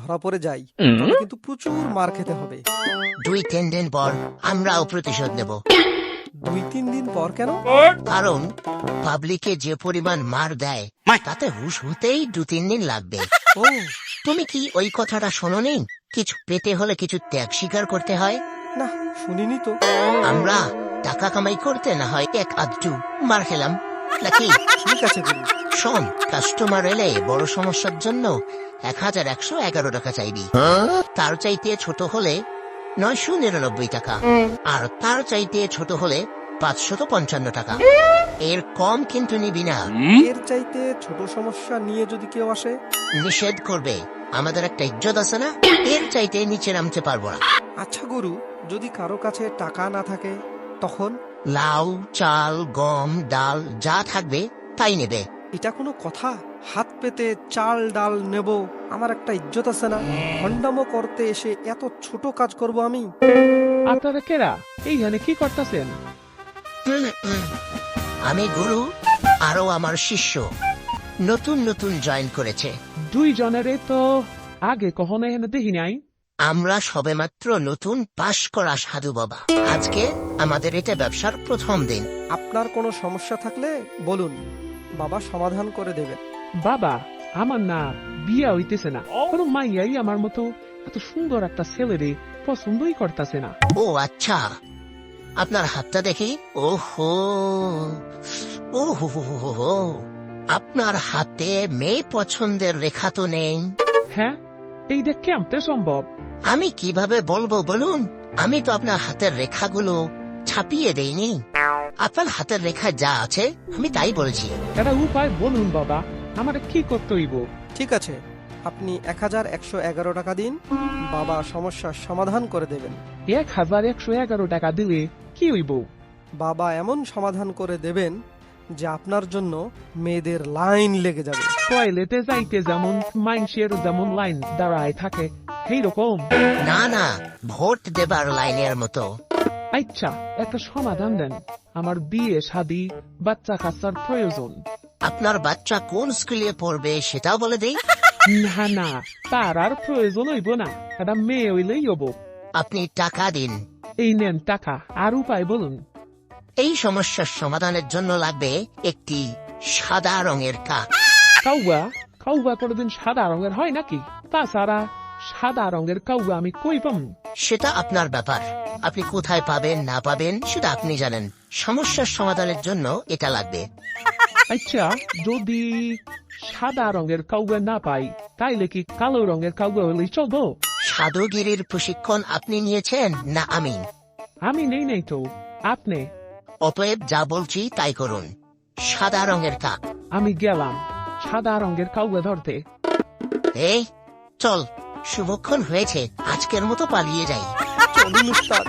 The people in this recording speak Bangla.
ধরা পড়ে যাই তবে কিন্তু প্রচুর মার খেতে হবে। 2-3 দিন পর আমরাও প্রতিশোধ নেব। 2-3 দিন পর কেন? কারণ পাবলিকে যে পরিমাণ মার দেয় তাতে হুশ হতেই 2-3 দিন লাগবে। ও তুমি কি ওই কথাটা শোনোনি? কিছু পেতে হলে কিছু ত্যাগ স্বীকার করতে হয়। না, শুনিনি তো। আমরা টাকা কামাই করতে না হয় এক আধটু মার খেলাম নাকি? ঠিক আছে গুরু। শোন, কাস্টমার এলে বড় সমস্যার জন্য 1111 টাকা চাইবি। তার চাইতে ছোট হলে 999 টাকা, আর তার চাইতে ছোট হলে 555 টাকা। এর কম কিন্তু নিবি না। এর চাইতে ছোট সমস্যা নিয়ে যদি কেউ আসে? নিষেধ করবে, আমাদের একটা ইজ্জত আছে না? এর চাইতে নিচে নামতে পারবো না। আচ্ছা গুরু, যদি কারো কাছে টাকা না থাকে তখন? লাউ, চাল, গম, ডাল যা থাকবে তাই নেবে। এটা কোনো কথা? হাত পেতে চাল ডাল নেব? আমার একটা ইজ্জত আছে না? ভণ্ডামো করতে এসে এত ছোট কাজ করব আমি? আপনারা কেরা এইখানে কি করতেছেন? আমি গুরু, আরো আমার শিষ্য নতুন নতুন জয়েন করেছে। 2 জনেরে তো আগে কখনো এখানে দেখি নাই। আমরা সবেমাত্র নতুন পাশ করা সাধু বাবা। আজকে আমাদের এটা ব্যবসার প্রথম দিন। আপনার কোনো সমস্যা থাকলে বলুন, বাবা সমাধান করে দেবেন। বাবা, আমার না বিয়া হইতেছে না। কোনো মাইয়াই আমার মতো এত সুন্দর একটা ছেলেরে পছন্দই করতেছে না। ও আচ্ছা, আপনার হাতটা দেখি। ওহো ওহো, আপনার হাতে মেয়ে পছন্দের রেখা তো নেই। হ্যাঁ, এইটা কেমতে সম্ভব? আমি কিভাবে বলবো বলুন? আমি তো আপনার হাতের রেখাগুলো ছাপিয়ে দেইনি। আপনার হাতের রেখা যা আছে আমি তাই বলছি। একটা উপায় বলুন বাবা, আমার কি করতে হইব? ঠিক আছে, আপনি 1111 টাকা দিন, বাবা সমস্যার সমাধান করে দেবেন। 1111 টাকা দিলে কি হইব? বাবা এমন সমাধান করে দেবেন যে আপনার জন্য মেয়েদের লাইন লেগে যাবে। টয়লেটে যাইতে যেমন মানুষের যেমন লাইন দাঁড়ায় থাকে সেই রকম? না না, ভোট দেবার লাইনের মতো। আচ্ছা, একটা সমাধান দেন। আমার বিয়ে শাদী বাচ্চা কাচ্চার প্রয়োজন। আপনার বাচ্চা কোন স্কুলে পড়বে সেটাও বলে দেই। না না, তার আর প্রয়োজন হইব না, একটা মেয়ে হইলেই হব। আপনি টাকা দিন। এই নেন টাকা, আর উপায় বলুন। এই সমস্যার সমাধানের জন্য লাগবে একটি সাদা রঙের কাক। কাউয়া কাউয়া কোনোদিন সাদা রঙের হয় নাকি? তাছাড়া সাদা রঙের কাউয়া আমি কই পাম? সেটা আপনার ব্যাপার, আপনি কোথায় পাবেন না পাবেন সেটা আপনি জানেন। সমস্যার সমাধানের জন্য এটা লাগবে। আচ্ছা, যদি সাদা রঙের কাউয়া না পাই তাইলে কি কালো রঙের কাউয়া হলেই চলবো? সাধুগিরির প্রশিক্ষণ আপনি নিয়েছেন না আমি? আমি নেই নেই তো, আপনি। অতএব যা বলছি তাই করুন। সাদা রঙের কাক। আমি গেলাম সাদা রঙের কাউয়া ধরতে। এই চল, শুভক্ষণ হয়েছে, আজকের মতো পালিয়ে যাই। চলুন উস্তাদ।